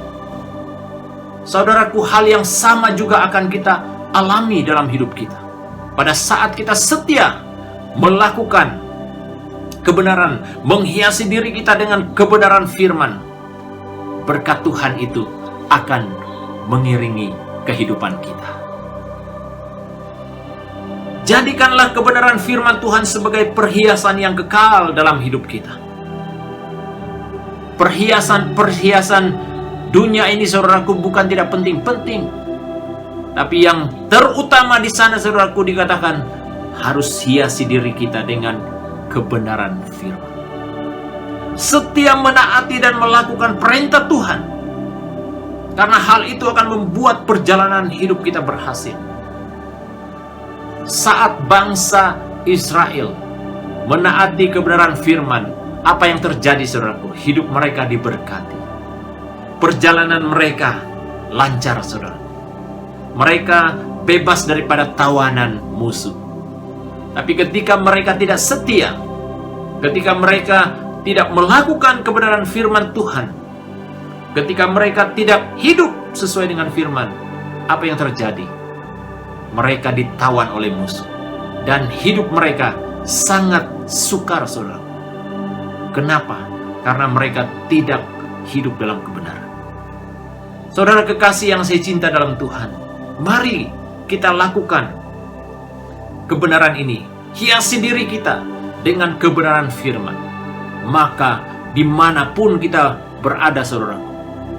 Speaker 5: Saudaraku, hal yang sama juga akan kita alami dalam hidup kita. Pada saat kita setia melakukan kebenaran, menghiasi diri kita dengan kebenaran firman, berkat Tuhan itu akan mengiringi kehidupan kita. Jadikanlah kebenaran firman Tuhan sebagai perhiasan yang kekal dalam hidup kita. Perhiasan dunia ini, saudaraku, bukan tidak penting-penting, tapi yang terutama di sana, saudaraku, dikatakan harus hiasi diri kita dengan kebenaran firman. Setia menaati dan melakukan perintah Tuhan, karena hal itu akan membuat perjalanan hidup kita berhasil. Saat bangsa Israel menaati kebenaran firman, apa yang terjadi, saudaraku? Hidup mereka diberkati. Perjalanan mereka lancar, saudara. Mereka bebas daripada tawanan musuh. Tapi ketika mereka tidak setia, ketika mereka tidak melakukan kebenaran firman Tuhan, ketika mereka tidak hidup sesuai dengan firman, apa yang terjadi? Mereka ditawan oleh musuh. Dan hidup mereka sangat sukar, saudara. Kenapa? Karena mereka tidak hidup dalam kebenaran. Saudara kekasih yang saya cinta dalam Tuhan, mari kita lakukan kebenaran ini. Hiasi diri kita dengan kebenaran firman. Maka dimanapun kita berada, saudara,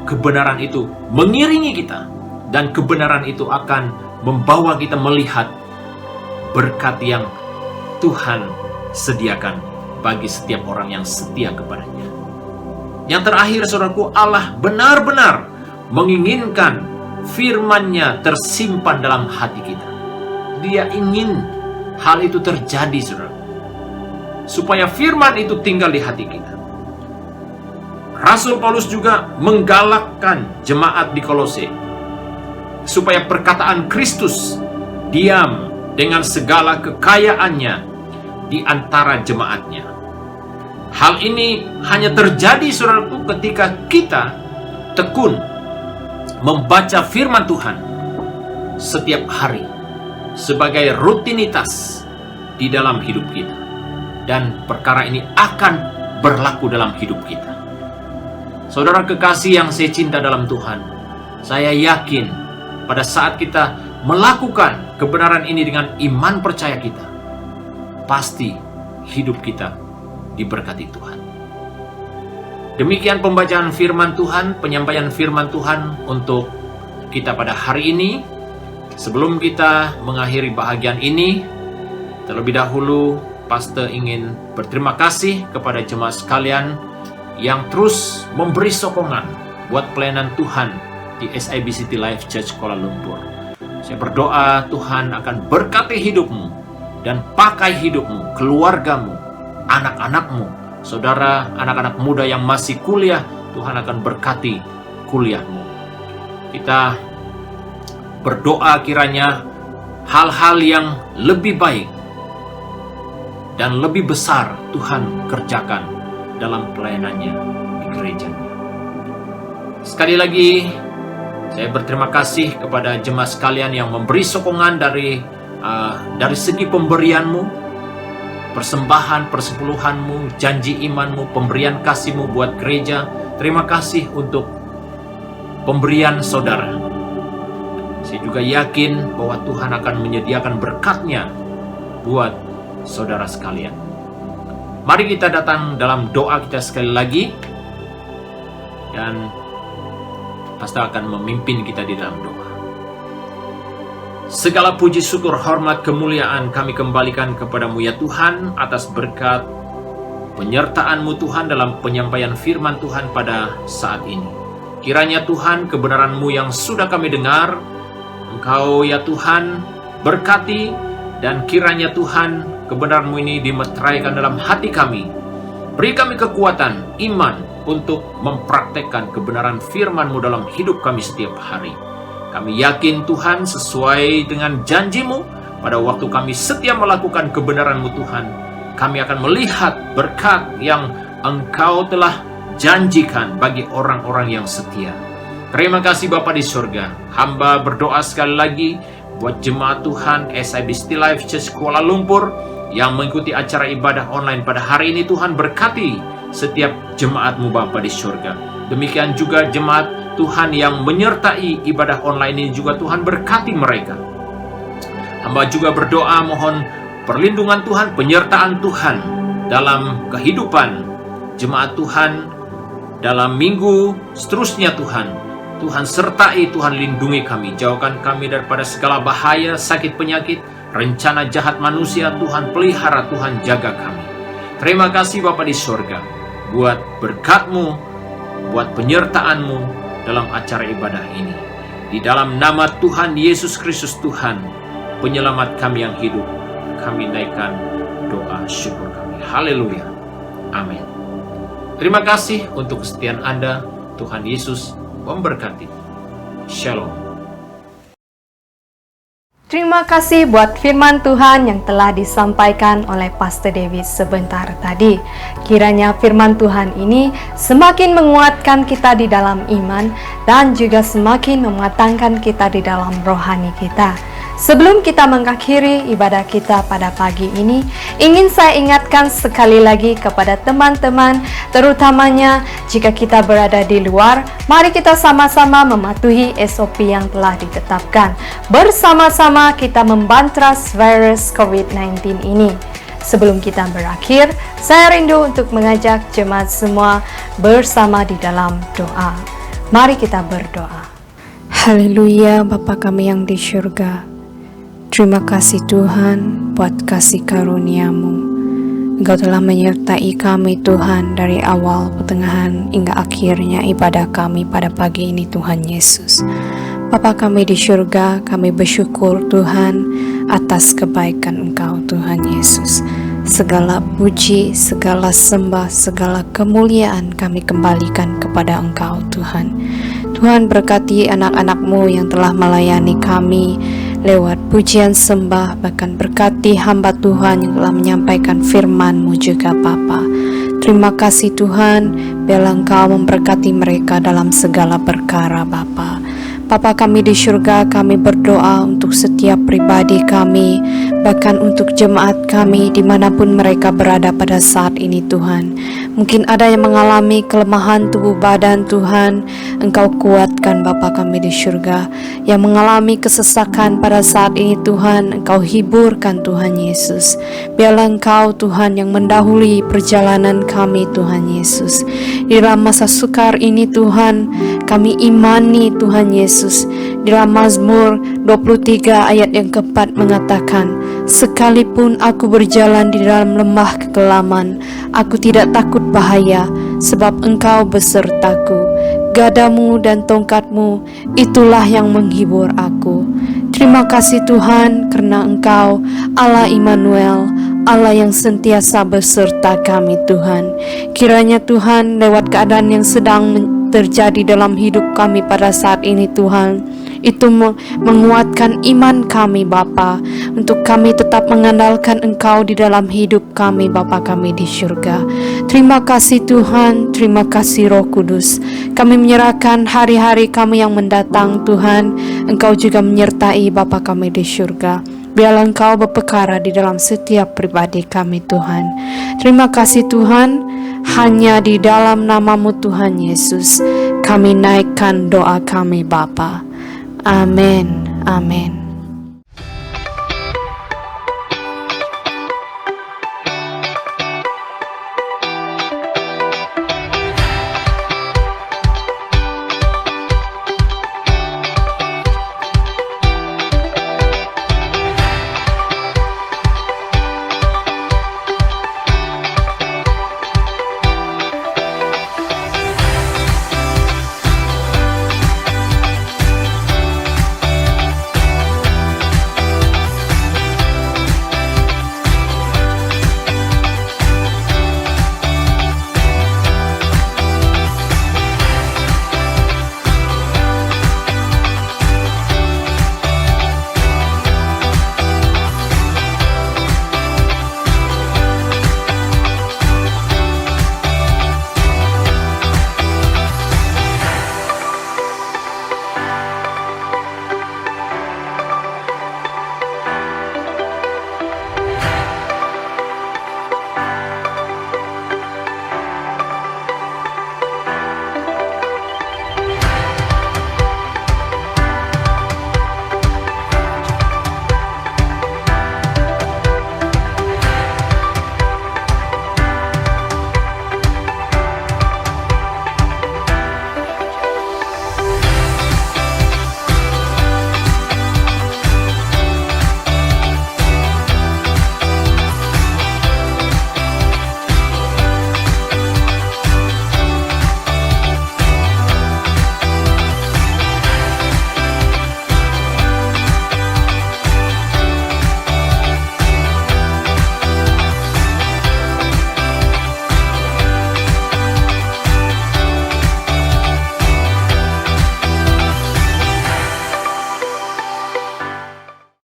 Speaker 5: kebenaran itu mengiringi kita. Dan kebenaran itu akan membawa kita melihat berkat yang Tuhan sediakan bagi setiap orang yang setia kepadanya. Yang terakhir, saudaraku, Allah benar-benar menginginkan firman-Nya tersimpan dalam hati kita. Dia ingin hal itu terjadi, saudara, supaya firman itu tinggal di hati kita. Rasul Paulus juga menggalakkan jemaat di Kolose supaya perkataan Kristus diam dengan segala kekayaannya di antara jemaatnya. Hal ini hanya terjadi, saudaraku, ketika kita tekun membaca firman Tuhan setiap hari sebagai rutinitas di dalam hidup kita. dan perkara ini akan berlaku dalam hidup kita. Saudara kekasih yang saya cinta dalam Tuhan, saya yakin pada saat kita melakukan kebenaran ini dengan iman percaya kita, pasti hidup kita diberkati Tuhan. Demikian pembacaan firman Tuhan, penyampaian firman Tuhan untuk kita pada hari ini. Sebelum kita mengakhiri bahagian ini, terlebih dahulu Pastor ingin berterima kasih kepada jemaat sekalian yang terus memberi sokongan buat pelayanan Tuhan di SIB City Life Church Kuala Lumpur. Saya berdoa Tuhan akan berkati hidupmu dan pakai hidupmu, keluargamu, anak-anakmu, saudara, anak-anak muda yang masih kuliah, Tuhan akan berkati kuliahmu. Kita berdoa kiranya hal-hal yang lebih baik dan lebih besar Tuhan kerjakan dalam pelayanannya di gerejanya. Sekali lagi, saya berterima kasih kepada jemaat sekalian yang memberi sokongan dari segi pemberianmu, persembahan, persepuluhanmu, janji imanmu, pemberian kasihmu buat gereja. Terima kasih untuk pemberian saudara. Saya juga yakin bahwa Tuhan akan menyediakan berkat-Nya buat saudara sekalian. Mari kita datang dalam doa kita sekali lagi, dan Pastor akan memimpin kita di dalam doa. Segala puji, syukur, hormat, kemuliaan kami kembalikan kepadamu ya Tuhan, atas berkat penyertaan-Mu Tuhan dalam penyampaian firman Tuhan pada saat ini. Kiranya Tuhan kebenaran-Mu yang sudah kami dengar, Engkau ya Tuhan berkati, dan kiranya Tuhan kebenaran-Mu ini dimeteraikan dalam hati kami. Beri kami kekuatan, iman untuk mempraktekkan kebenaran firman-Mu dalam hidup kami setiap hari. Kami yakin Tuhan sesuai dengan janji-Mu, pada waktu kami setia melakukan kebenaran-Mu Tuhan, kami akan melihat berkat yang Engkau telah janjikan bagi orang-orang yang setia. Terima kasih Bapa di surga. Hamba berdoa sekali lagi buat jemaat Tuhan SIB City Life Church Kuala Lumpur yang mengikuti acara ibadah online pada hari ini. Tuhan berkati setiap jemaat-Mu Bapa di surga. Demikian juga jemaat Tuhan yang menyertai ibadah online ini juga Tuhan berkati mereka. Hamba juga berdoa mohon perlindungan Tuhan, penyertaan Tuhan dalam kehidupan jemaat Tuhan dalam minggu seterusnya Tuhan. Tuhan sertai, Tuhan lindungi kami, jauhkan kami daripada segala bahaya, sakit penyakit, rencana jahat manusia. Tuhan pelihara, Tuhan jaga kami. Terima kasih Bapa di surga buat berkat-Mu, buat penyertaan-Mu dalam acara ibadah ini. Di dalam nama Tuhan Yesus Kristus Tuhan, penyelamat kami yang hidup, kami naikkan doa syukur kami. Haleluya. Amin. Terima kasih untuk kesetiaan Anda. Tuhan Yesus memberkati. Shalom.
Speaker 1: Terima kasih buat firman Tuhan yang telah disampaikan oleh Pastor David sebentar tadi. Kiranya firman Tuhan ini semakin menguatkan kita di dalam iman dan juga semakin mematangkan kita di dalam rohani kita. Sebelum kita mengakhiri ibadah kita pada pagi ini, ingin saya ingatkan sekali lagi kepada teman-teman, terutamanya jika kita berada di luar, mari kita sama-sama mematuhi SOP yang telah ditetapkan. Bersama-sama kita membantras virus COVID-19 ini. Sebelum kita berakhir, saya rindu untuk mengajak jemaat semua bersama di dalam doa. Mari kita berdoa. Haleluya, Bapa kami yang di surga. Terima kasih Tuhan buat kasih karunia-Mu. Engkau telah menyertai kami Tuhan dari awal, pertengahan, hingga akhirnya ibadah kami pada pagi ini Tuhan Yesus. Bapa kami di surga, kami bersyukur Tuhan atas kebaikan Engkau Tuhan Yesus. Segala puji, segala sembah, segala kemuliaan kami kembalikan kepada Engkau Tuhan. Tuhan berkati anak-anak-Mu yang telah melayani kami lewat pujian sembah, bahkan berkati hamba Tuhan yang telah menyampaikan firman-Mu juga Bapa. Terima kasih Tuhan, biarlah Engkau memberkati mereka dalam segala perkara Bapa. Bapa kami di surga, kami berdoa untuk setiap pribadi kami, bahkan untuk jemaat kami dimanapun mereka berada pada saat ini Tuhan. Mungkin ada yang mengalami kelemahan tubuh badan Tuhan, Engkau kuatkan Bapa kami di surga. Yang mengalami kesesakan pada saat ini Tuhan, Engkau hiburkan Tuhan Yesus. Biarlah Engkau Tuhan yang mendahului perjalanan kami Tuhan Yesus. Di dalam masa sukar ini Tuhan, kami imani Tuhan Yesus. Di dalam Mazmur 23 ayat yang keempat mengatakan, sekalipun aku berjalan di dalam lembah kekelaman, aku tidak takut bahaya, sebab Engkau besertaku. Gadamu dan tongkatmu, itulah yang menghibur aku. Terima kasih Tuhan, karena Engkau Allah Immanuel, Allah yang sentiasa beserta kami Tuhan. Kiranya Tuhan, lewat keadaan yang sedang terjadi dalam hidup kami pada saat ini Tuhan, itu menguatkan iman kami Bapa, untuk kami tetap mengandalkan Engkau di dalam hidup kami Bapa kami di surga. Terima kasih Tuhan, terima kasih Roh Kudus. Kami menyerahkan hari-hari kami yang mendatang Tuhan, Engkau juga menyertai Bapa kami di surga. Biarlah Engkau berperkara di dalam setiap pribadi kami Tuhan. Terima kasih Tuhan, hanya di dalam nama-Mu Tuhan Yesus kami naikkan doa kami Bapa. Amin, amin.